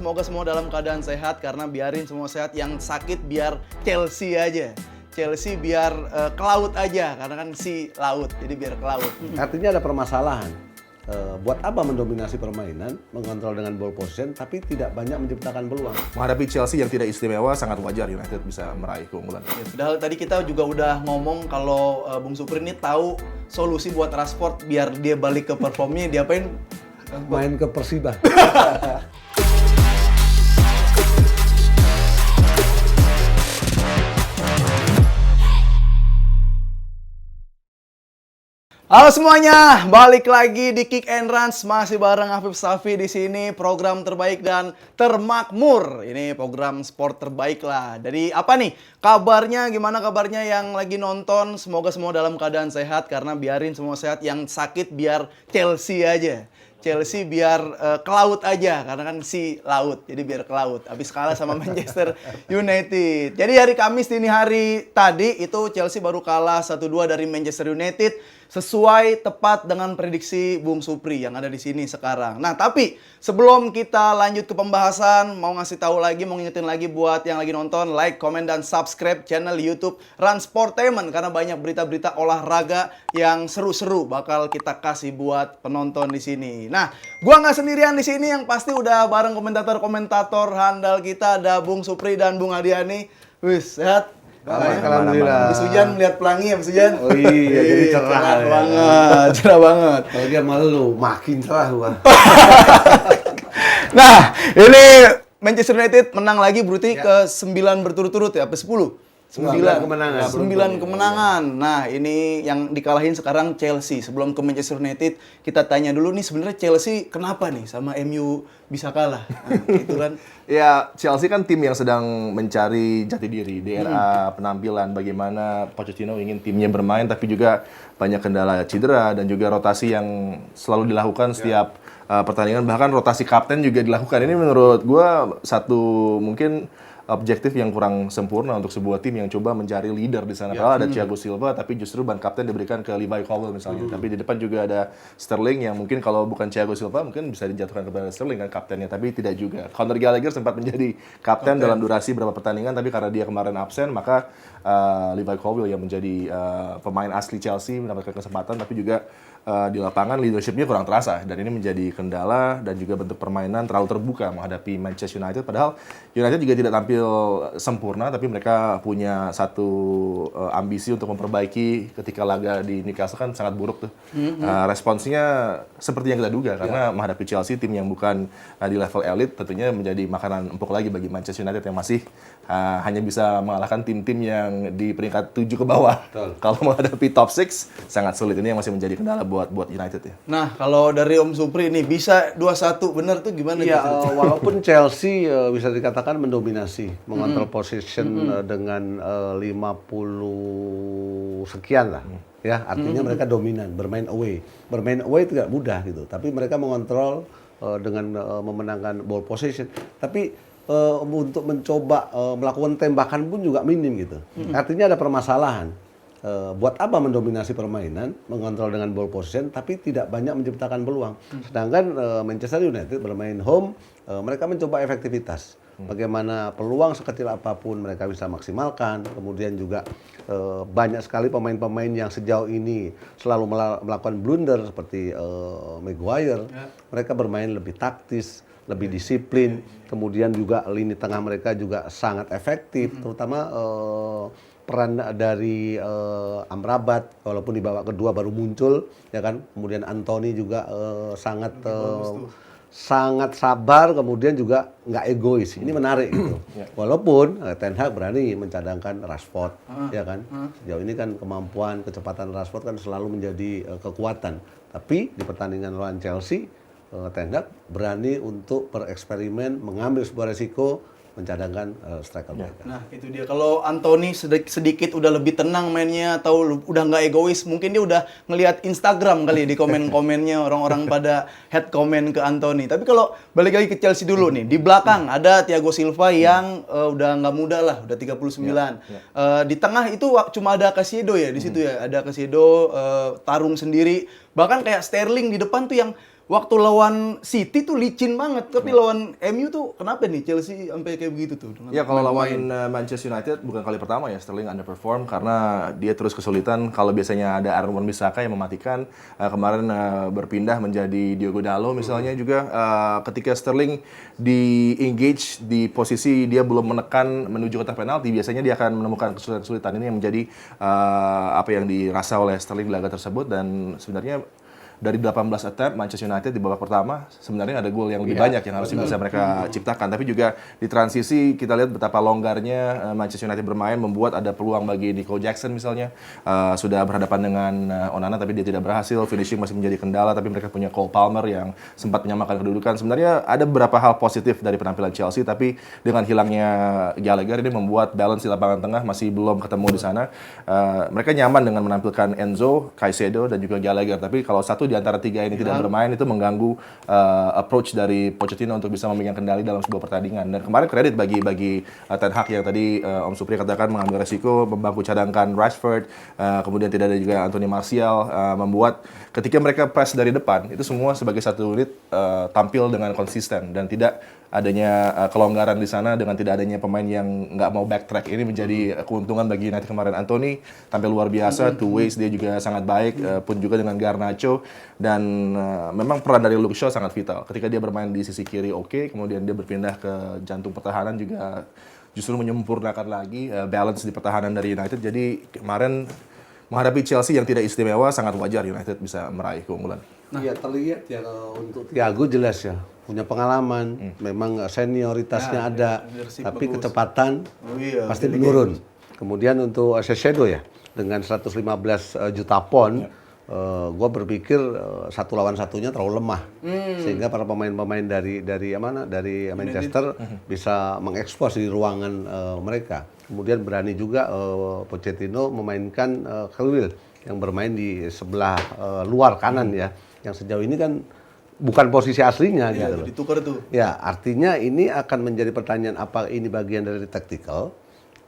semoga semua dalam keadaan sehat karena biarin semua sehat, yang sakit biar Chelsea aja. Chelsea biar ke laut aja karena kan si laut, jadi biar ke laut. Artinya ada permasalahan. Buat apa mendominasi permainan, mengontrol dengan ball position, tapi tidak banyak menciptakan peluang. Menghadapi Chelsea yang tidak istimewa, sangat wajar United bisa meraih keunggulan. Ya, padahal tadi kita juga udah ngomong kalau Bung Supri ini tahu solusi buat Rashford biar dia balik ke performnya, diapain? Main ke Persiba. Halo semuanya, balik lagi di Kick and Runs, masih bareng Afif Safi di sini, program terbaik dan termakmur. Ini program sport terbaik lah. Jadi apa nih kabarnya? Gimana kabarnya yang lagi nonton? Semoga semua dalam keadaan sehat karena biarin semua sehat, yang sakit biar Chelsea aja. Chelsea biar ke laut aja karena kan si laut, jadi biar ke laut. Habis kalah sama Manchester United. Jadi hari Kamis dini hari tadi itu Chelsea baru kalah 1-2 dari Manchester United. Sesuai tepat dengan prediksi Bung Supri yang ada di sini sekarang. Nah, tapi sebelum kita lanjut ke pembahasan, mau ngasih tahu lagi, mau ngingetin lagi buat yang lagi nonton, like, komen, dan subscribe channel YouTube Run Sportainment karena banyak berita-berita olahraga yang seru-seru bakal kita kasih buat penonton di sini. Nah, gua nggak sendirian di sini, yang pasti udah bareng komentator-komentator handal kita, ada Bung Supri dan Bung Adiani. Wis, sehat? Alhamdulillah. Habis hujan melihat pelangi, habis hujan. Oh iya, jadi cerah ya. Banget, cerah banget. Kalau dia malu, makin cerah gua. Nah, ini Manchester United menang lagi berarti ke 9 berturut-turut ya, apa 10? 9 kemenangan. 9 kemenangan. Nah, ini yang dikalahin sekarang Chelsea. Sebelum ke Manchester United, kita tanya dulu nih sebenarnya Chelsea kenapa nih sama MU bisa kalah? Nah, gitu kan. Ya, Chelsea kan tim yang sedang mencari jati diri di era penampilan, bagaimana Pochettino ingin timnya bermain, tapi juga banyak kendala cedera dan juga rotasi yang selalu dilakukan setiap pertandingan, bahkan rotasi kapten juga dilakukan. Ini menurut gua satu mungkin objektif yang kurang sempurna untuk sebuah tim yang coba mencari leader di sana. Padahal ada Thiago Silva, tapi justru ban kapten diberikan ke Levi Colwill misalnya. Tapi di depan juga ada Sterling yang mungkin kalau bukan Thiago Silva mungkin bisa dijatuhkan kepada Sterling kan kaptennya, tapi tidak juga. Conor Gallagher sempat menjadi kapten dalam durasi beberapa pertandingan, tapi karena dia kemarin absen, maka Levi Colwill yang menjadi pemain asli Chelsea mendapatkan kesempatan, tapi juga di lapangan leadership-nya kurang terasa, dan ini menjadi kendala dan juga bentuk permainan terlalu terbuka menghadapi Manchester United. Padahal United juga tidak tampil sempurna, tapi mereka punya satu ambisi untuk memperbaiki. Ketika laga di Newcastle kan sangat buruk tuh. Responsnya seperti yang kita duga, karena menghadapi Chelsea, tim yang bukan di level elit, tentunya menjadi makanan empuk lagi bagi Manchester United yang masih hanya bisa mengalahkan tim-tim yang di peringkat 7 ke bawah. Kalau menghadapi top 6 sangat sulit. Ini yang masih menjadi kendala buat United ya. Nah, kalau dari Om Supri nih bisa 2-1 bener tuh gimana? Iya, gitu? walaupun Chelsea bisa dikatakan mendominasi, mengontrol position dengan 50 sekian lah. Ya, artinya mereka dominan, bermain away. Bermain away tidak mudah gitu, tapi mereka mengontrol dengan memenangkan ball position. Tapi untuk mencoba melakukan tembakan pun juga minim gitu. Artinya ada permasalahan. Buat apa mendominasi permainan, mengontrol dengan ball position, tapi tidak banyak menciptakan peluang. Sedangkan Manchester United bermain home, mereka mencoba efektivitas. Bagaimana peluang sekecil apapun mereka bisa maksimalkan. Kemudian juga banyak sekali pemain-pemain yang sejauh ini selalu melakukan blunder seperti Maguire. Mereka bermain lebih taktis, lebih disiplin. Kemudian juga lini tengah mereka juga sangat efektif, terutama peran dari Amrabat, walaupun di babak kedua baru muncul, ya kan. Kemudian Anthony juga sangat sabar, kemudian juga nggak egois. Ini menarik gitu. Walaupun Ten Hag berani mencadangkan Rashford, ya kan. Sejauh ini kan kemampuan, kecepatan Rashford kan selalu menjadi kekuatan. Tapi di pertandingan lawan Chelsea, Ten Hag berani untuk bereksperimen, mengambil sebuah resiko, mencadangkan striker mereka. Nah, itu dia. Kalau Anthony sedikit udah lebih tenang mainnya atau udah nggak egois, mungkin dia udah ngelihat Instagram kali di komen-komennya orang-orang pada head comment ke Anthony. Tapi kalau balik lagi ke Chelsea dulu nih, di belakang ada Thiago Silva yang udah nggak muda lah, udah 39. Di tengah itu cuma ada Caicedo ya, di situ ya. Ada Caicedo tarung sendiri. Bahkan kayak Sterling di depan tuh yang waktu lawan City tuh licin banget, tapi lawan MU tuh kenapa nih Chelsea sampai kayak begitu tuh? Dengan Ya kalau pemain-pemain? lawan Manchester United bukan kali pertama ya Sterling underperform karena dia terus kesulitan. Kalau biasanya ada Aaron Wan-Bissaka yang mematikan, kemarin berpindah menjadi Diogo Dalot misalnya juga ketika Sterling di engage di posisi dia belum menekan menuju kotak penalti, biasanya dia akan menemukan kesulitan-kesulitan. Ini yang menjadi apa yang dirasa oleh Sterling di laga tersebut dan sebenarnya dari 18 attempt Manchester United di babak pertama sebenarnya ada gol yang lebih banyak yang harusnya bisa mereka ciptakan, tapi juga di transisi kita lihat betapa longgarnya Manchester United bermain membuat ada peluang bagi Nico Jackson misalnya sudah berhadapan dengan Onana tapi dia tidak berhasil, finishing masih menjadi kendala, tapi mereka punya Cole Palmer yang sempat menyamakan kedudukan. Sebenarnya ada beberapa hal positif dari penampilan Chelsea, tapi dengan hilangnya Gallagher ini membuat balance di lapangan tengah masih belum ketemu di sana. Mereka nyaman dengan menampilkan Enzo, Caicedo dan juga Gallagher, tapi kalau satu di antara tiga ini tidak bermain itu mengganggu approach dari Pochettino untuk bisa memegang kendali dalam sebuah pertandingan. Dan kemarin kredit bagi Ten Hag yang tadi Om Supri katakan mengambil resiko membangku cadangkan Rashford, kemudian tidak ada juga Anthony Martial, membuat ketika mereka press dari depan itu semua sebagai satu unit tampil dengan konsisten dan tidak adanya kelonggaran di sana dengan tidak adanya pemain yang nggak mau backtrack. Ini menjadi keuntungan bagi United kemarin. Anthony tampil luar biasa, two ways dia juga sangat baik, pun juga dengan Garnacho, dan memang peran dari Luke Shaw sangat vital. Ketika dia bermain di sisi kiri kemudian dia berpindah ke jantung pertahanan juga justru menyempurnakan lagi balance di pertahanan dari United. Jadi kemarin menghadapi Chelsea yang tidak istimewa sangat wajar United bisa meraih keunggulan. Iya terlihat ya untuk Thiago jelas ya punya pengalaman, memang senioritasnya ada, leadership tapi bagus. kecepatan pasti menurun. Kemudian untuk Caicedo ya dengan 115 juta pon, gue berpikir satu lawan satunya terlalu lemah, sehingga para pemain-pemain dari Manchester bisa mengekspos di ruangan mereka. Kemudian berani juga Pochettino memainkan Chilwell yang bermain di sebelah luar kanan ya, yang sejauh ini kan bukan posisi aslinya gitu loh. Ditukar tuh. Ya, artinya ini akan menjadi pertanyaan apa ini bagian dari tactical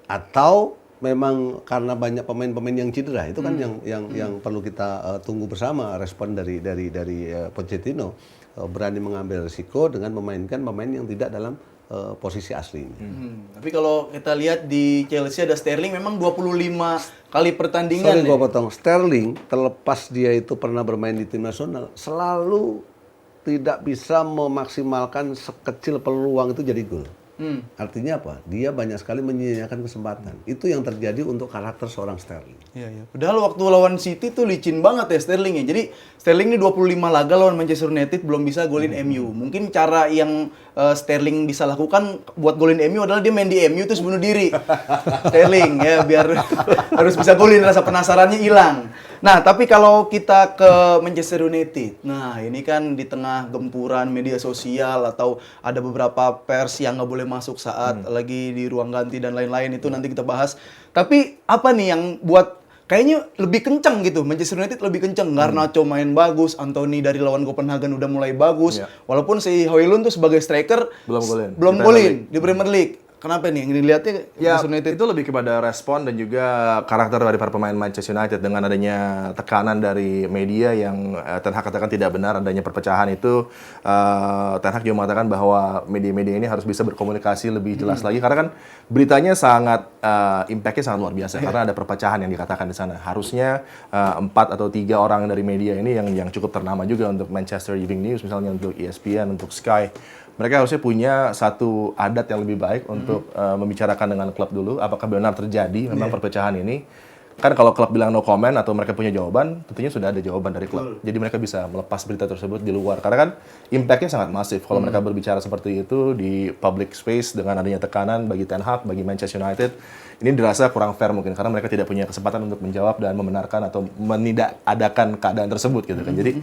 atau memang karena banyak pemain-pemain yang cedera. Itu kan yang perlu kita tunggu bersama respon dari Pochettino, berani mengambil risiko dengan memainkan pemain yang tidak dalam posisi aslinya. Tapi kalau kita lihat di Chelsea ada Sterling memang 25 kali pertandingan. Sorry, gua potong. Sterling terlepas dia itu pernah bermain di tim nasional, selalu tidak bisa memaksimalkan sekecil peluang itu jadi gol. Artinya apa? Dia banyak sekali menyia-nyiakan kesempatan. Itu yang terjadi untuk karakter seorang Sterling. Iya, iya. Padahal waktu lawan City tuh licin banget ya Sterling ya. Jadi Sterling ini 25 laga lawan Manchester United belum bisa golin MU. Mungkin cara yang Sterling bisa lakukan buat golin MU adalah dia main di MU terus bunuh diri. Sterling ya biar harus bisa golin, rasa penasarannya hilang. Nah, tapi kalau kita ke Manchester United, nah ini kan di tengah gempuran media sosial atau ada beberapa pers yang nggak boleh masuk saat lagi di ruang ganti dan lain-lain, itu nanti kita bahas. Tapi apa nih yang buat kayaknya lebih kencang gitu, Manchester United lebih kencang. Garnacho main bagus, Anthony dari lawan Copenhagen udah mulai bagus. Walaupun si Højlund tuh sebagai striker belum golin di Premier League. Kenapa nih? Yang dilihatnya Ya, Manchester United itu lebih kepada respon dan juga karakter dari para pemain Manchester United dengan adanya tekanan dari media yang Ten Hag katakan tidak benar adanya perpecahan itu. Ten Hag juga mengatakan bahwa media-media ini harus bisa berkomunikasi lebih jelas lagi karena kan beritanya sangat impact-nya sangat luar biasa karena ada perpecahan yang dikatakan di sana. Harusnya 4 atau 3 orang dari media ini yang cukup ternama juga untuk Manchester Evening News misalnya, untuk ESPN, untuk Sky. Mereka harusnya punya satu adat yang lebih baik untuk membicarakan dengan klub dulu apakah benar terjadi memang perpecahan ini. Kan kalau klub bilang no comment atau mereka punya jawaban, tentunya sudah ada jawaban dari klub. Jadi mereka bisa melepas berita tersebut di luar. Karena kan impact-nya sangat masif kalau mereka berbicara seperti itu di public space dengan adanya tekanan bagi Ten Hag, bagi Manchester United. Ini dirasa kurang fair mungkin karena mereka tidak punya kesempatan untuk menjawab dan membenarkan atau menidakadakan keadaan tersebut gitu kan. Jadi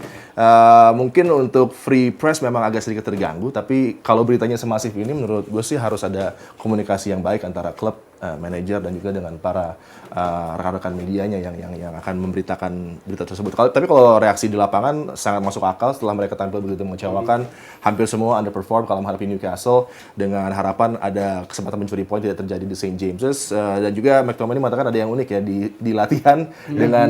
mungkin untuk free press memang agak sedikit terganggu, tapi kalau beritanya semasif ini menurut gue sih harus ada komunikasi yang baik antara klub manajer dan juga dengan para rekan-rekan medianya yang akan memberitakan berita tersebut. Tapi kalau reaksi di lapangan sangat masuk akal setelah mereka tampil begitu mengecewakan, hampir semua underperform kalau menghadapi Newcastle dengan harapan ada kesempatan mencuri poin tidak terjadi di St. James's. Dan juga McTominay mengatakan ada yang unik ya di latihan dengan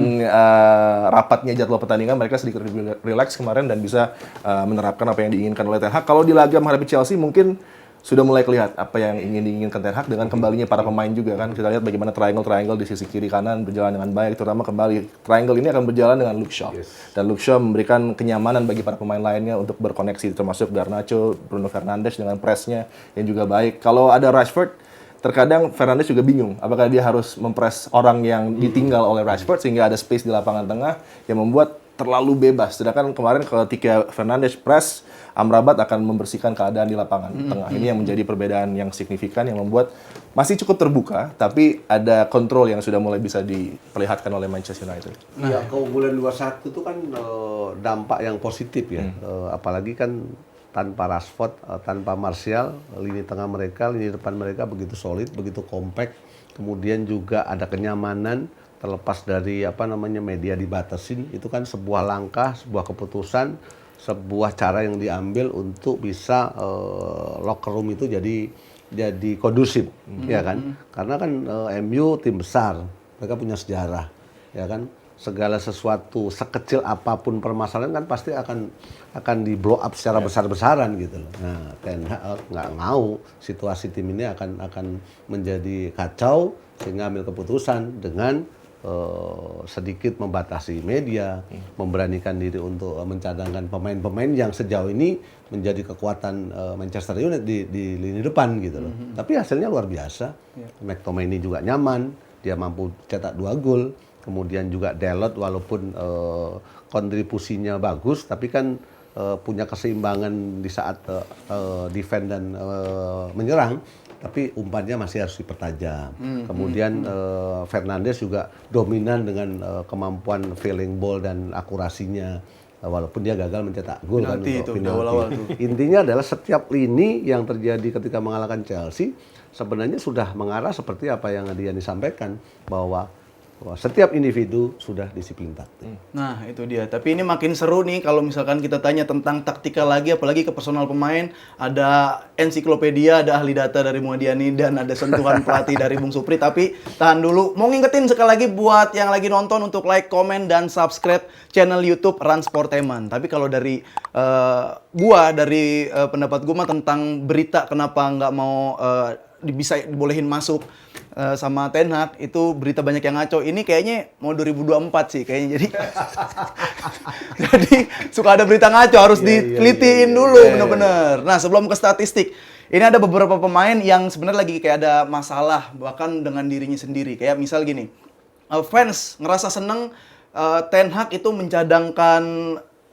rapatnya jadwal pertandingan mereka sedikit relax kemarin dan bisa menerapkan apa yang diinginkan oleh Ten Hag. Kalau di laga menghadapi Chelsea mungkin sudah mulai kelihatan apa yang diinginkan Ten Hag dengan kembalinya para pemain juga kan. Kita lihat bagaimana triangle di sisi kiri kanan berjalan dengan baik, terutama kembali triangle ini akan berjalan dengan Luke Shaw. Dan Luke Shaw memberikan kenyamanan bagi para pemain lainnya untuk berkoneksi, termasuk Garnacho, Bruno Fernandes dengan pressnya yang juga baik. Kalau ada Rashford, terkadang Fernandes juga bingung apakah dia harus mempres orang yang ditinggal oleh Rashford sehingga ada space di lapangan tengah yang membuat terlalu bebas. Sedangkan kemarin ketika Fernandes press, Amrabat akan membersihkan keadaan di lapangan tengah. Ini yang menjadi perbedaan yang signifikan yang membuat masih cukup terbuka, tapi ada kontrol yang sudah mulai bisa diperlihatkan oleh Manchester United. Iya, keunggulan 2-1 itu kan dampak yang positif ya. Apalagi kan tanpa Rashford, tanpa Martial, lini tengah mereka, lini depan mereka begitu solid, begitu kompak. Kemudian juga ada kenyamanan terlepas dari media dibatasin, itu kan sebuah langkah, sebuah keputusan, sebuah cara yang diambil untuk bisa locker room itu jadi kondusif, ya kan? Karena kan MU tim besar, mereka punya sejarah, ya kan? Segala sesuatu sekecil apapun permasalahan kan pasti akan di blow up secara besar-besaran gitu loh. Nah, Ten Hag nggak mau situasi tim ini akan menjadi kacau sehingga ambil keputusan dengan sedikit membatasi media, memberanikan diri untuk mencadangkan pemain-pemain yang sejauh ini menjadi kekuatan Manchester United di lini depan gitu loh. Tapi hasilnya luar biasa. McTominay juga nyaman, dia mampu cetak 2 gol. Kemudian juga Dalot walaupun kontribusinya bagus, tapi kan punya keseimbangan di saat defend dan menyerang. Tapi umpannya masih harus dipertajam. Kemudian Fernandes juga dominan dengan kemampuan feeling ball dan akurasinya. Walaupun dia gagal mencetak gol kan untuk penalti. Intinya adalah setiap lini yang terjadi ketika mengalahkan Chelsea sebenarnya sudah mengarah seperti apa yang dia disampaikan bahwa setiap individu sudah disiplin taktik. Nah, itu dia. Tapi ini makin seru nih kalau misalkan kita tanya tentang taktikal lagi, apalagi ke personal pemain. Ada ensiklopedia, ada ahli data dari Muadiani, dan ada sentuhan pelatih dari Bung Supri. Tapi tahan dulu. Mau ngingetin sekali lagi buat yang lagi nonton untuk like, komen, dan subscribe channel YouTube Rans Sporteman. Tapi kalau dari pendapat gua mah tentang berita kenapa nggak mau bisa dibolehin masuk sama Ten Hag, itu berita banyak yang ngaco. Ini kayaknya mau 2024 sih kayaknya. Jadi suka ada berita ngaco, harus ditelitiin dulu bener-bener. Nah, sebelum ke statistik, ini ada beberapa pemain yang sebenarnya lagi kayak ada masalah bahkan dengan dirinya sendiri. Kayak misal gini, fans ngerasa seneng Ten Hag itu mencadangkan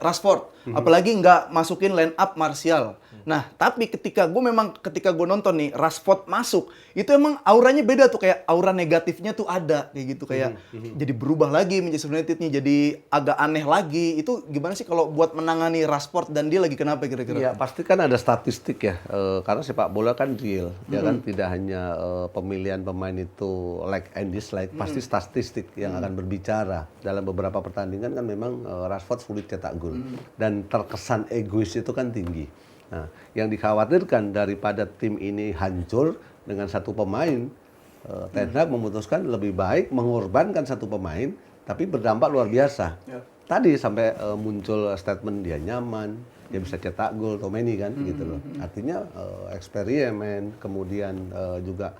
Rashford, apalagi nggak masukin line up Martial. Nah, tapi ketika gue nonton nih Rashford masuk, itu emang auranya beda tuh, kayak aura negatifnya tuh ada kayak gitu, kayak jadi berubah lagi Manchester United-nya jadi agak aneh lagi. Itu gimana sih kalau buat menangani Rashford dan dia lagi kenapa kira-kira? Ya, pasti kan ada statistik ya, karena sepak bola kan real, ya kan tidak hanya pemilihan pemain itu like and dislike, pasti statistik yang akan berbicara. Dalam beberapa pertandingan kan memang Rashford sulit cetak gol dan terkesan egois itu kan tinggi. Nah, yang dikhawatirkan daripada tim ini hancur dengan satu pemain, Ten Hag memutuskan lebih baik mengorbankan satu pemain, tapi berdampak luar biasa. Tadi sampai muncul statement dia nyaman, dia bisa cetak gol, Tomeni kan, gitu loh. Artinya eksperimen, kemudian juga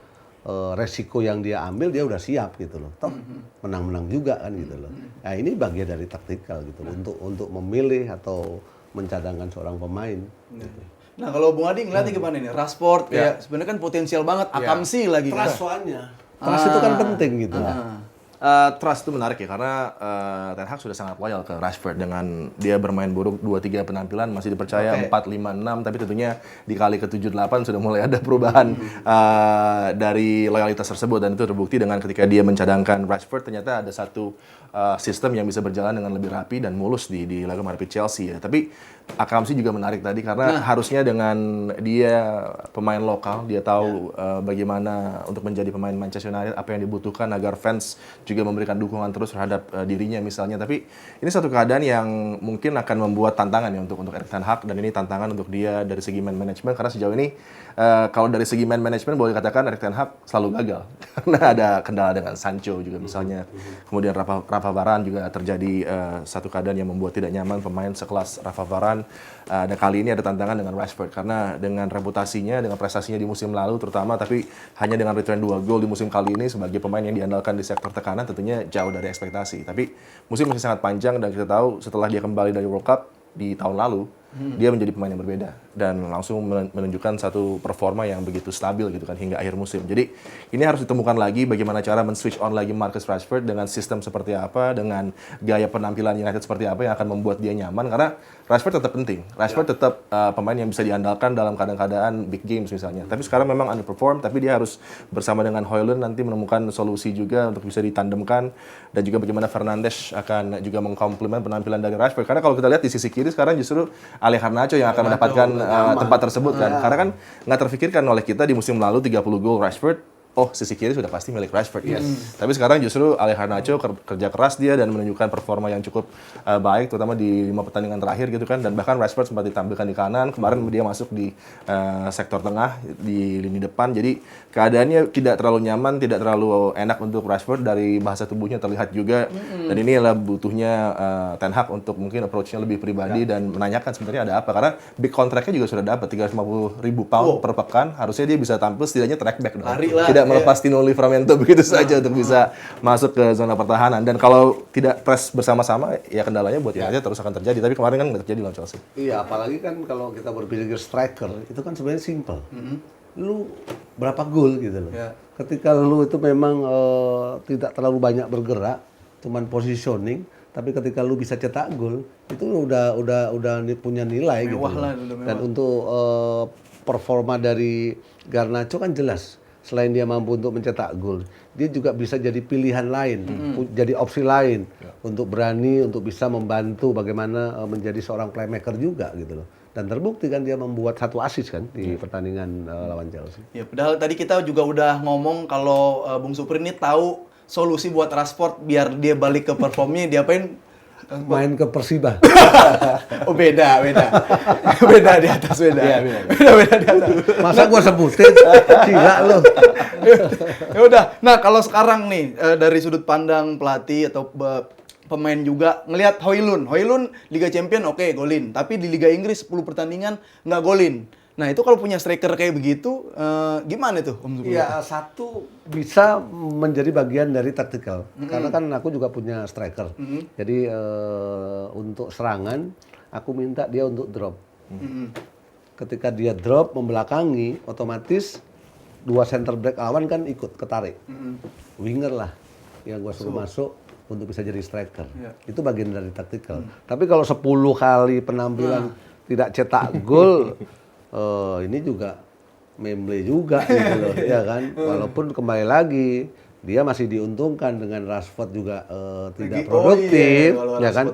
resiko yang dia ambil dia udah siap gitu loh. Toh menang-menang juga kan gitu loh. Nah, ini bagian dari taktikal gitu untuk memilih atau mencadangkan seorang pemain. Gitu. Nah, kalau Bung Adi ngeliatnya gimana nih? Rashford kayak sebenarnya kan potensial banget, Akamsi lagi. Trust soalnya. Trust itu kan penting gitu. Trust itu menarik ya, karena Ten Hag sudah sangat loyal ke Rashford. Dengan dia bermain buruk 2-3 penampilan masih dipercaya 4, 5, 6, tapi tentunya dikali ke 7, 8 sudah mulai ada perubahan dari loyalitas tersebut, dan itu terbukti dengan ketika dia mencadangkan Rashford, ternyata ada satu sistem yang bisa berjalan dengan lebih rapi dan mulus di laga menghadapi Chelsea ya. Tapi Akamsi juga menarik tadi karena harusnya dengan dia pemain lokal, dia tahu bagaimana untuk menjadi pemain Manchester United, apa yang dibutuhkan agar fans juga memberikan dukungan terus terhadap dirinya misalnya. Tapi ini satu keadaan yang mungkin akan membuat tantangan ya untuk Erik ten Hag, dan ini tantangan untuk dia dari segi man management karena sejauh ini kalau dari segi man management boleh dikatakan Erik ten Hag selalu gagal karena ada kendala dengan Sancho juga misalnya. Kemudian Rafa Varane juga terjadi satu keadaan yang membuat tidak nyaman pemain sekelas Rafa Varane. Dan kali ini ada tantangan dengan Rashford karena dengan reputasinya, dengan prestasinya di musim lalu terutama, tapi hanya dengan return 2 gol di musim kali ini sebagai pemain yang diandalkan di sektor tekanan tentunya jauh dari ekspektasi. Tapi musim masih sangat panjang dan kita tahu setelah dia kembali dari World Cup di tahun lalu, dia menjadi pemain yang berbeda dan langsung menunjukkan satu performa yang begitu stabil gitu kan hingga akhir musim. Jadi ini harus ditemukan lagi bagaimana cara men-switch on lagi Marcus Rashford dengan sistem seperti apa, dengan gaya penampilan United seperti apa yang akan membuat dia nyaman karena Rashford tetap penting. Rashford tetap pemain yang bisa diandalkan dalam keadaan-keadaan big games misalnya. Tapi sekarang memang underperform, tapi dia harus bersama dengan Højlund nanti menemukan solusi juga untuk bisa ditandemkan, dan juga bagaimana Fernandes akan juga mengkomplement penampilan dari Rashford. Karena kalau kita lihat di sisi kiri sekarang justru Ale Garnacho yang akan mendapatkan tempat tersebut kan. Karena kan nggak terfikirkan oleh kita di musim lalu 30 gol Rashford, oh sisi kiri sudah pasti milik Rashford. Tapi sekarang justru Ale Garnacho kerja keras dia dan menunjukkan performa yang cukup baik terutama di 5 pertandingan terakhir gitu kan, dan bahkan Rashford sempat ditampilkan di kanan, kemarin dia masuk di sektor tengah di lini depan. Jadi keadaannya tidak terlalu nyaman, tidak terlalu enak untuk Rashford, dari bahasa tubuhnya terlihat juga. Dan ini adalah butuhnya Ten Hag untuk mungkin approach-nya lebih pribadi dan menanyakan sebenarnya ada apa, karena big contract-nya juga sudah dapat 350.000 pound per pekan, harusnya dia bisa tampil setidaknya track back dong. Tidak melepas Tino Livramento begitu saja untuk bisa masuk ke zona pertahanan. Dan kalau tidak press bersama-sama, ya kendalanya buat United terus akan terjadi. Tapi kemarin kan nggak terjadi lawan Chelsea. Iya, apalagi kan kalau kita berpikir striker, itu kan sebenarnya simple. Lu berapa gol gitu loh. Ketika lu itu memang tidak terlalu banyak bergerak, cuman positioning, tapi ketika lu bisa cetak gol, itu udah punya nilai gitu. Dan untuk performa dari Garnacho kan jelas. Selain dia mampu untuk mencetak gol, dia juga bisa jadi pilihan lain, jadi opsi lain untuk berani, untuk bisa membantu bagaimana menjadi seorang playmaker juga gitu loh. Dan terbukti kan dia membuat 1 assist kan di pertandingan lawan Chelsea. Ya, padahal tadi kita juga udah ngomong kalau Bung Supri ini tahu solusi buat Rashford biar dia balik ke performnya, diapain? Main ke Persiba. Oh beda di atas beda. Iya, Beda di atas. Masa gua sebutin? Gila lo. Ya udah. Nah, kalau sekarang nih dari sudut pandang pelatih atau pemain juga ngelihat Højlund Liga Champion oke, golin, tapi di Liga Inggris 10 pertandingan nggak golin. Nah, itu kalau punya striker kayak begitu gimana tuh Om Supri? Iya, satu bisa menjadi bagian dari taktikal. Karena kan aku juga punya striker. Jadi untuk serangan aku minta dia untuk drop. Ketika dia drop membelakangi, otomatis 2 center back lawan kan ikut ketarik. Winger lah yang gua suruh masuk untuk bisa jadi striker. Itu bagian dari taktikal. Tapi kalau 10 kali penampilan tidak cetak gol, ini juga memble juga gitu loh, ya kan. Walaupun kembali lagi dia masih diuntungkan dengan Rashford juga tidak produktif, ya kan.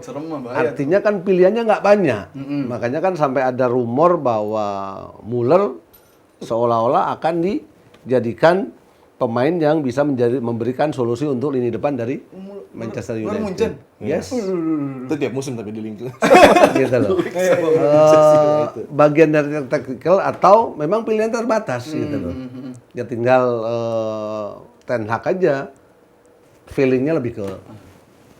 Artinya kan pilihannya nggak banyak. Makanya kan sampai ada rumor bahwa Muller seolah-olah akan dijadikan pemain yang bisa memberikan solusi untuk lini depan dari Manchester United. Yes. Itu tiap musim tapi di link. Gitu loh. Bagian dari taktikal atau memang pilihan terbatas gitu loh. Ya tinggal Ten Hag aja feelingnya lebih ke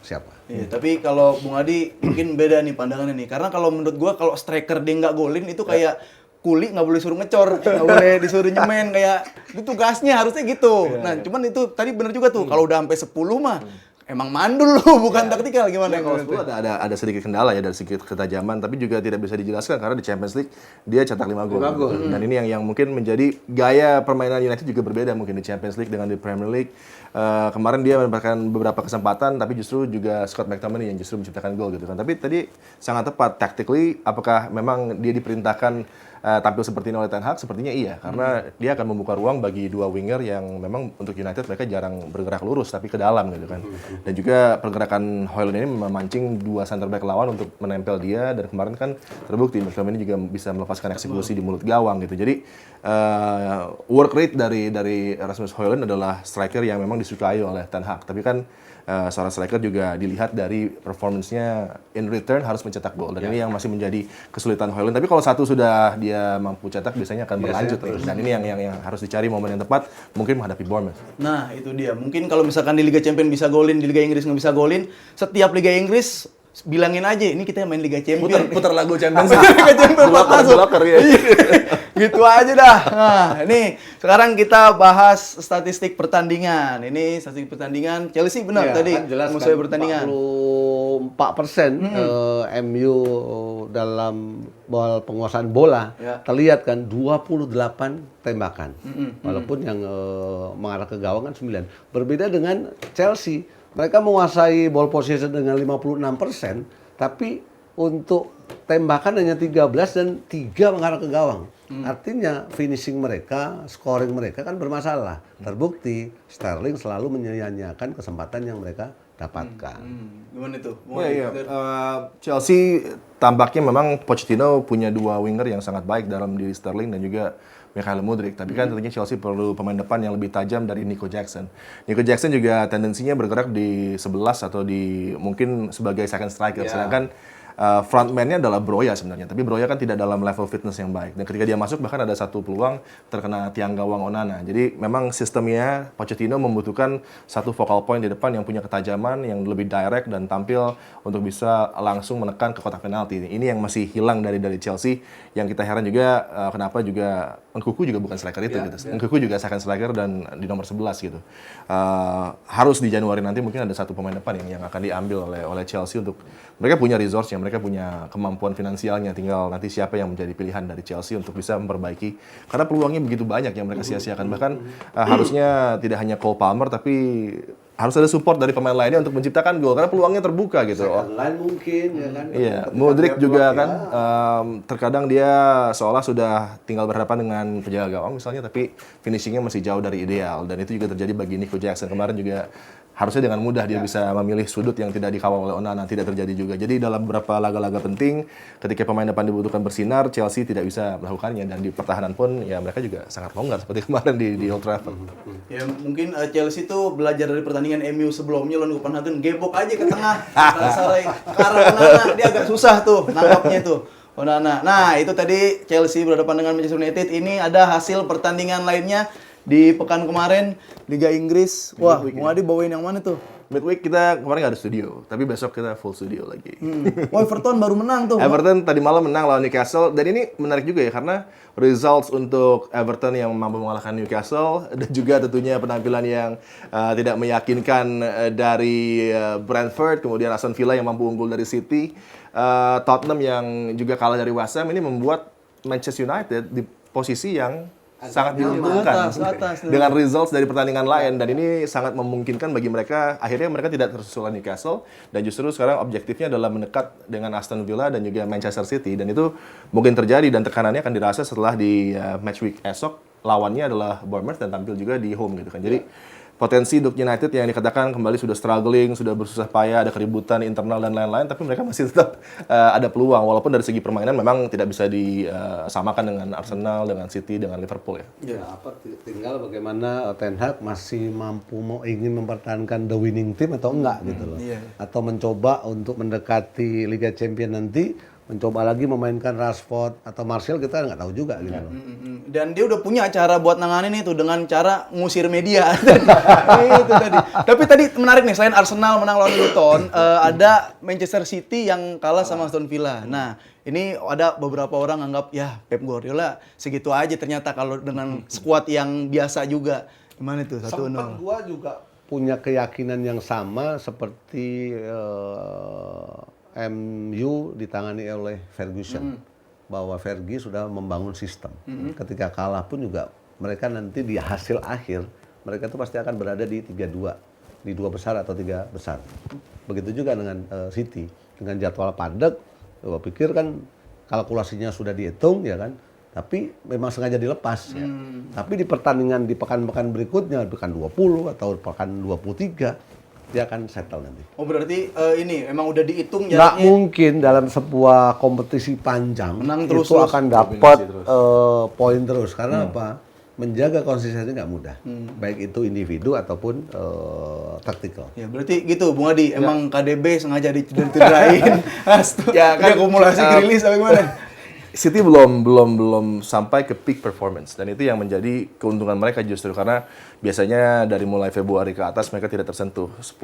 siapa. Iya, tapi kalau Bung Adi mungkin beda nih pandangannya nih. Karena kalau menurut gua kalau striker dia nggak golin itu kayak kuli nggak boleh suruh ngecor, nggak boleh disuruh nyemen, kayak itu tugasnya harusnya gitu. Nah, cuman itu tadi bener juga tuh kalau udah sampai 10 mah emang mandul lu, bukan taktikal gimana Kalau 10 ada sedikit kendala ya dari sedikit ketajaman, tapi juga tidak bisa dijelaskan karena di Champions League dia cetak 5 gol. Dan ini yang mungkin menjadi gaya permainan United juga berbeda mungkin di Champions League dengan di Premier League. Kemarin dia mendapatkan beberapa kesempatan, tapi justru juga Scott McTominay yang justru menciptakan gol gitu kan. Tapi tadi sangat tepat tactically, apakah memang dia diperintahkan tampil seperti ini oleh Ten Hag? Sepertinya iya, karena dia akan membuka ruang bagi dua winger yang memang untuk United mereka jarang bergerak lurus, tapi ke dalam gitu kan. Dan juga pergerakan Højlund ini memancing dua center back lawan untuk menempel dia, dan kemarin kan terbukti Bergkamp ini juga bisa melepaskan eksekusi di mulut gawang gitu. Jadi work rate dari Rasmus Højlund adalah striker yang memang disukai oleh Ten Hag. Tapi kan seorang striker juga dilihat dari performance-nya in return harus mencetak gol, dan ini yang masih menjadi kesulitan Højlund. Tapi kalau satu sudah dia mampu cetak biasanya akan berlanjut gitu. Dan ini yang harus dicari momen yang tepat mungkin menghadapi Bournemouth. Nah, itu dia. Mungkin kalau misalkan di Liga Champions bisa golin, di Liga Inggris nggak bisa golin, setiap Liga Inggris bilangin aja, ini kita main Liga Champions. Putar lagu Champions. Liga Champions buat masuk. Ya. Gitu aja dah. Nah, ini sekarang kita bahas statistik pertandingan. Ini statistik pertandingan Chelsea benar tadi kan jelas musuh kan, pertandingan. 44% MU dalam penguasaan bola, terlihat kan 28 tembakan. Walaupun yang mengarah ke gawang kan 9. Berbeda dengan Chelsea, mereka menguasai ball possession dengan 56%, tapi untuk tembakan hanya 13 dan 3 mengarah ke gawang. Artinya finishing mereka, scoring mereka kan bermasalah. Terbukti Sterling selalu menyia-nyiakan kesempatan yang mereka dapatkan. Gimana itu? Iya. Chelsea tampaknya memang Pochettino punya dua winger yang sangat baik dalam diri Sterling dan juga Mikhail Mudryk. Tapi kan tentunya Chelsea perlu pemain depan yang lebih tajam dari Nico Jackson. Nico Jackson juga tendensinya bergerak di 11 atau di mungkin sebagai second striker. Sedangkan frontman-nya adalah Broja sebenarnya, tapi Broja kan tidak dalam level fitness yang baik. Dan ketika dia masuk bahkan ada satu peluang terkena tiang gawang Onana. Jadi memang sistemnya Pochettino membutuhkan satu focal point di depan yang punya ketajaman, yang lebih direct dan tampil untuk bisa langsung menekan ke kotak penalti. Ini yang masih hilang dari Chelsea. Yang kita heran juga kenapa juga Nkunku juga bukan striker itu gitu. Nkunku juga second striker dan di nomor 11 gitu. Harus di Januari nanti mungkin ada satu pemain depan yang akan diambil oleh Chelsea untuk mereka punya resource-nya, mereka punya kemampuan finansialnya, tinggal nanti siapa yang menjadi pilihan dari Chelsea untuk bisa memperbaiki. Karena peluangnya begitu banyak yang mereka sia-siakan. Bahkan harusnya tidak hanya Cole Palmer, tapi harus ada support dari pemain lainnya untuk menciptakan gol. Karena peluangnya terbuka gitu. Lain mungkin, ya kan? Iya, Mudryk juga kan terkadang dia seolah sudah tinggal berhadapan dengan penjaga gawang misalnya, tapi finishingnya masih jauh dari ideal. Dan itu juga terjadi bagi Nico Jackson. Kemarin juga harusnya dengan mudah dia bisa memilih sudut yang tidak dikawal oleh Onana, tidak terjadi juga. Jadi dalam beberapa laga-laga penting, ketika pemain depan dibutuhkan bersinar, Chelsea tidak bisa melakukannya. Dan di pertahanan pun ya mereka juga sangat longgar seperti kemarin di Old Trafford. Ya mungkin Chelsea itu belajar dari pertandingan MU sebelumnya lawan Copenhagen, gebok aja ke tengah. Sarai karena Onana dia agak susah tuh nangkapnya tuh. Onana. Nah, itu tadi Chelsea berhadapan dengan Manchester United. Ini ada hasil pertandingan lainnya di pekan kemarin Liga Inggris. Wah, mau Adi bawain yang mana tuh? Midweek kita kemarin nggak ada studio, tapi besok kita full studio lagi. Oh, Everton baru menang tuh. Everton tadi malam menang lawan Newcastle, dan ini menarik juga ya karena results untuk Everton yang mampu mengalahkan Newcastle dan juga tentunya penampilan yang tidak meyakinkan dari Brentford, kemudian Aston Villa yang mampu unggul dari City, Tottenham yang juga kalah dari West Ham, ini membuat Manchester United di posisi yang sangat diuntungkan atas, dengan results dari pertandingan lain, dan ini sangat memungkinkan bagi mereka. Akhirnya mereka tidak tersusul Newcastle dan justru sekarang objektifnya adalah mendekat dengan Aston Villa dan juga Manchester City, dan itu mungkin terjadi dan tekanannya akan dirasa setelah di match week esok lawannya adalah Bournemouth dan tampil juga di home gitu kan. Jadi potensi untuk United yang dikatakan kembali sudah struggling, sudah bersusah payah, ada keributan internal dan lain-lain, tapi mereka masih tetap ada peluang, walaupun dari segi permainan memang tidak bisa disamakan dengan Arsenal, dengan City, dengan Liverpool ya. Tinggal bagaimana Ten Hag masih mampu ingin mempertahankan the winning team atau enggak gitu loh. Atau mencoba untuk mendekati Liga Champions nanti, mencoba lagi memainkan Rashford atau Martial, kita nggak tahu juga gitu loh. Dan dia udah punya cara buat nanganin itu dengan cara ngusir media. Itu tadi. Tapi tadi menarik nih, selain Arsenal menang lawan Luton, ada Manchester City yang kalah sama Aston Villa. Nah, ini ada beberapa orang anggap ya Pep Guardiola segitu aja, ternyata kalau dengan skuad yang biasa juga. Gimana itu? 1-0. Sempat gua juga punya keyakinan yang sama seperti MU ditangani oleh Ferguson, bahwa Fergie sudah membangun sistem. Ketika kalah pun juga mereka nanti di hasil akhir mereka tuh pasti akan berada di 3-2, di 2 besar atau 3 besar. Begitu juga dengan City, dengan jadwal padat. Gua pikir kan kalkulasinya sudah dihitung ya kan, tapi memang sengaja dilepas ya. Tapi di pertandingan di pekan-pekan berikutnya, pekan 20 atau pekan 23, dia akan settle nanti. Oh berarti ini emang udah dihitung Nggak jaraknya. mungkin dalam sebuah kompetisi panjang Menang itu terus-terus. akan dapat poin terus. Karena apa? Menjaga konsistensi nggak mudah. Baik itu individu ataupun taktikal. Ya berarti gitu Bung Adi, emang KDB sengaja dicederain. Ya, kan, akumulasi Grilis atau gimana? City belum sampai ke peak performance dan itu yang menjadi keuntungan mereka justru karena biasanya dari mulai Februari ke atas mereka tidak tersentuh 10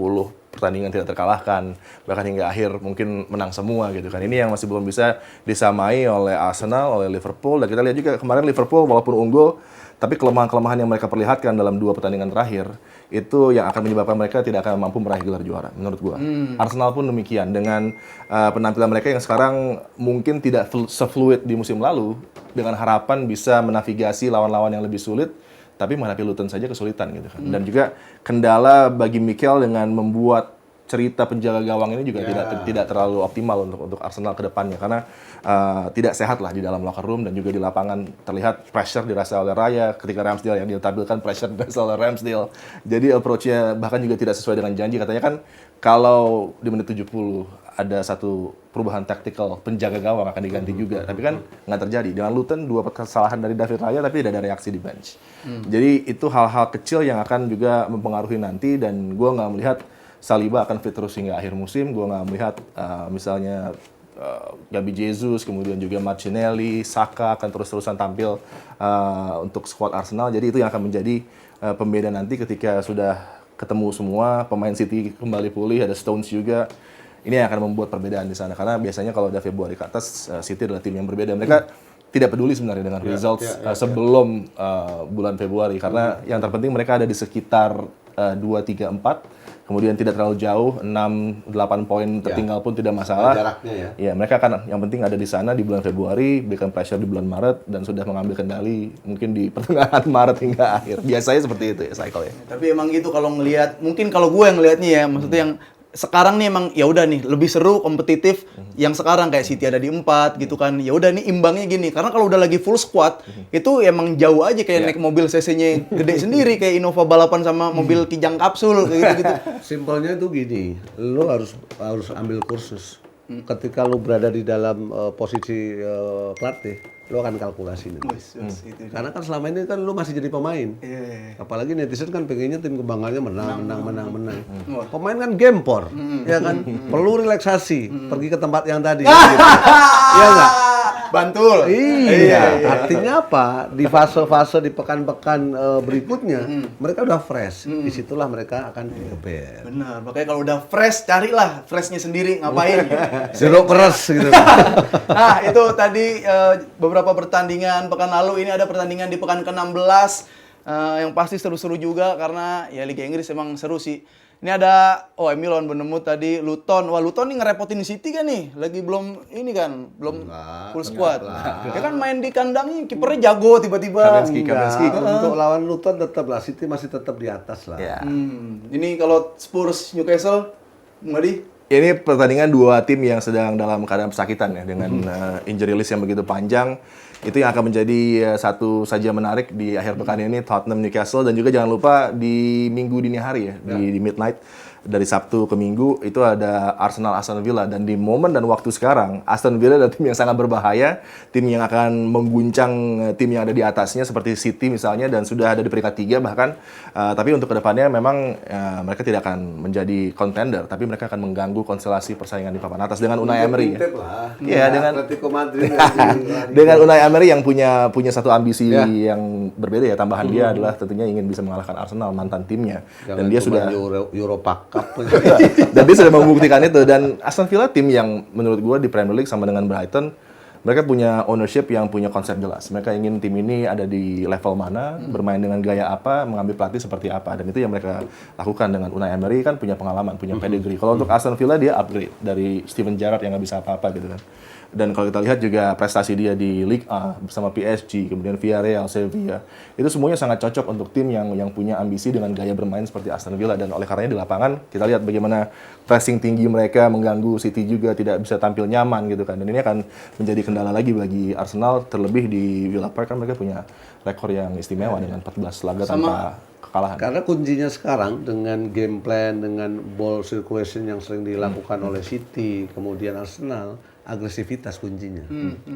pertandingan tidak terkalahkan bahkan hingga akhir mungkin menang semua gitu kan. Ini yang masih belum bisa disamai oleh Arsenal, oleh Liverpool dan kita lihat juga kemarin Liverpool walaupun unggul tapi kelemahan-kelemahan yang mereka perlihatkan dalam 2 pertandingan terakhir itu yang akan menyebabkan mereka tidak akan mampu meraih gelar juara menurut gua. Arsenal pun demikian dengan penampilan mereka yang sekarang mungkin tidak se-fluid di musim lalu dengan harapan bisa menavigasi lawan-lawan yang lebih sulit tapi menghadapi Luton saja kesulitan gitu kan. Dan juga kendala bagi Mikel dengan membuat cerita penjaga gawang ini juga tidak terlalu optimal untuk Arsenal ke depannya karena tidak sehat lah di dalam locker room dan juga di lapangan terlihat pressure dirasa oleh Raya ketika Ramsdale yang ditampilkan pressure dirasa oleh Ramsdale. Jadi approach-nya bahkan juga tidak sesuai dengan janji katanya kan kalau di menit 70 ada satu perubahan taktikal penjaga gawang akan diganti juga tapi kan nggak terjadi. Dengan Luton 2 kesalahan dari David Raya tapi tidak ada reaksi di bench. Jadi itu hal-hal kecil yang akan juga mempengaruhi nanti dan gua nggak melihat Saliba akan fit terus hingga akhir musim. Gue nggak melihat misalnya Gabi Jesus, kemudian juga Martinelli, Saka akan terus-terusan tampil untuk squad Arsenal. Jadi itu yang akan menjadi pembeda nanti ketika sudah ketemu semua pemain City kembali pulih, ada Stones juga. Ini yang akan membuat perbedaan di sana karena biasanya kalau ada Februari ke atas City adalah tim yang berbeda. Mereka tidak peduli sebenarnya dengan results sebelum bulan Februari karena yang terpenting mereka ada di sekitar 2, 3, 4 kemudian tidak terlalu jauh 6, 8 poin tertinggal pun tidak masalah. Jaraknya ya. Ya, mereka akan yang penting ada di sana di bulan Februari, berikan pressure di bulan Maret dan sudah mengambil kendali mungkin di pertengahan Maret hingga akhir. Biasanya seperti itu ya cycle ya. Tapi emang gitu kalau ngelihat, mungkin kalau gue yang ngelihatnya ya, maksudnya yang sekarang nih emang ya udah nih lebih seru kompetitif yang sekarang kayak City ada di 4 gitu kan. Ya udah nih imbangnya gini. Karena kalau udah lagi full squad itu emang jauh aja kayak naik mobil cc-nya gede sendiri kayak Innova balapan sama mobil kijang kapsul kayak gitu-gitu. Simpelnya itu gini, lo harus ambil kursus. Ketika lo berada di dalam posisi pelatih, lo akan kalkulasi nih. Itu. Karena kan selama ini kan lo masih jadi pemain. Iya. Apalagi netizen kan pengennya tim kebanggaannya menang. Pemain kan gempor, ya kan. Perlu relaksasi, pergi ke tempat yang tadi. Gitu. Iya nggak? Bantul. Iya. Artinya apa? Di fase-fase di pekan-pekan berikutnya, mereka udah fresh. Disitulah mereka akan geber. Benar, makanya kalau udah fresh carilah freshnya sendiri ngapain. Jeruk peres gitu. Nah, itu tadi beberapa pertandingan pekan lalu. Ini ada pertandingan di pekan ke-16 yang pasti seru-seru juga karena ya Liga Inggris emang seru sih. Ini ada MU lawan Bournemouth tadi, Luton. Wah, Luton nih ngerepotin City kan nih. Lagi belum ini kan, belum full squad. Ya kan main di kandangnya kipernya jago tiba-tiba. Kaminski. Untuk lawan Luton tetap lah, City masih tetap di atas lah. Ya. Ini kalau Spurs Newcastle, Bung Adi? Ini pertandingan 2 tim yang sedang dalam keadaan pesakitan ya dengan injury list yang begitu panjang. Itu yang akan menjadi satu saja menarik di akhir pekan ini Tottenham Newcastle dan juga jangan lupa di minggu dini hari ya, di midnight dari Sabtu ke Minggu itu ada Arsenal Aston Villa dan di momen dan waktu sekarang Aston Villa adalah tim yang sangat berbahaya, tim yang akan mengguncang tim yang ada di atasnya seperti City misalnya dan sudah ada di peringkat 3 bahkan tapi untuk kedepannya memang mereka tidak akan menjadi contender tapi mereka akan mengganggu konstelasi persaingan di papan atas dengan Unai Emery. Ya, dengan Atletico Madrid. Dengan Unai Emery yang punya satu ambisi yang berbeda ya tambahan dia adalah tentunya ingin bisa mengalahkan Arsenal mantan timnya dan dia sudah Europa Cup. dan dia sudah membuktikan itu dan Aston Villa tim yang menurut gue di Premier League sama dengan Brighton mereka punya ownership yang punya konsep jelas. Mereka ingin tim ini ada di level mana, bermain dengan gaya apa, mengambil pelatih seperti apa dan itu yang mereka lakukan dengan Unai Emery kan punya pengalaman, punya pedigree. Kalau untuk Aston Villa dia upgrade dari Steven Gerrard yang nggak bisa apa-apa gitu kan. Dan kalau kita lihat juga prestasi dia di Ligue A bersama PSG, kemudian Villarreal, Sevilla, itu semuanya sangat cocok untuk tim yang punya ambisi dengan gaya bermain seperti Aston Villa. Dan oleh karenanya di lapangan kita lihat bagaimana pressing tinggi mereka mengganggu City juga tidak bisa tampil nyaman gitu kan. Dan ini akan menjadi kendala lagi bagi Arsenal, terlebih di Villa Park kan mereka punya rekor yang istimewa dengan 14 laga tanpa kekalahan. Karena kuncinya sekarang dengan game plan, dengan ball circulation yang sering dilakukan oleh City, kemudian Arsenal, agresivitas kuncinya.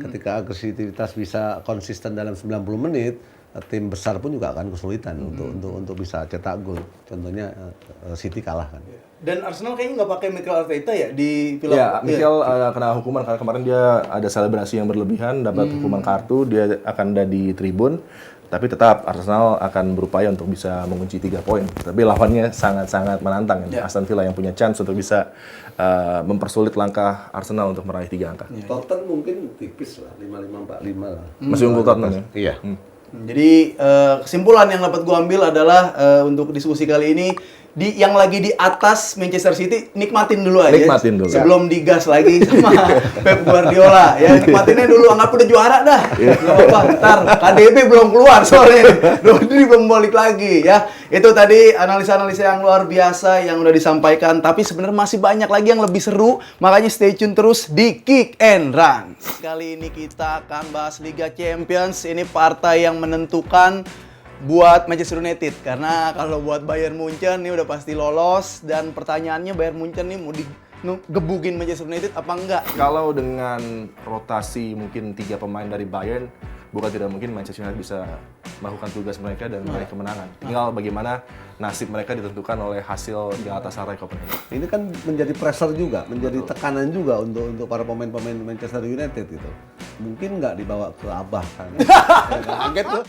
Ketika agresivitas bisa konsisten dalam 90 menit, tim besar pun juga akan kesulitan untuk bisa cetak gol. Contohnya City kalah kan. Dan Arsenal kayaknya nggak pakai Mikel Arteta ya di film. Ya, Mikel kena hukuman karena kemarin dia ada selebrasi yang berlebihan, dapat hukuman kartu, dia akan ada di tribun. Tapi tetap Arsenal akan berupaya untuk bisa mengunci 3 poin. Tapi lawannya sangat-sangat menantang. Aston Villa yang punya chance untuk bisa mempersulit langkah Arsenal untuk meraih 3 angka. Tottenham mungkin tipis lah, 5-5-4-5 lah. Masih unggul Tottenham ya? Iya. Jadi kesimpulan yang dapat gua ambil adalah untuk diskusi kali ini yang lagi di atas Manchester City nikmatin dulu aja. Nikmatin dulu. Sebelum digas lagi sama Pep Guardiola. Ya nikmatinnya dulu, anggap udah juara dah. Gak apa-apa, ntar KDB belum keluar soalnya. Rodri belum balik lagi ya. Itu tadi analisa-analisa yang luar biasa yang udah disampaikan. Tapi sebenarnya masih banyak lagi yang lebih seru. Makanya stay tune terus di Kick and Run. Kali ini kita akan bahas Liga Champions. Ini partai yang menentukan buat Manchester United, karena kalau buat Bayern Munchen ini udah pasti lolos. Dan pertanyaannya, Bayern Munchen nih mau digebugin Manchester United apa enggak? Kalau dengan rotasi mungkin 3 pemain dari Bayern, bukan tidak mungkin Manchester United bisa melakukan tugas mereka dan meraih kemenangan. Tinggal bagaimana nasib mereka ditentukan oleh hasil Galatasaray Copenhagen. Ini kan menjadi pressure juga, menjadi tekanan juga untuk para pemain-pemain Manchester United gitu. Mungkin nggak dibawa ke Abah kan? Kaget tuh.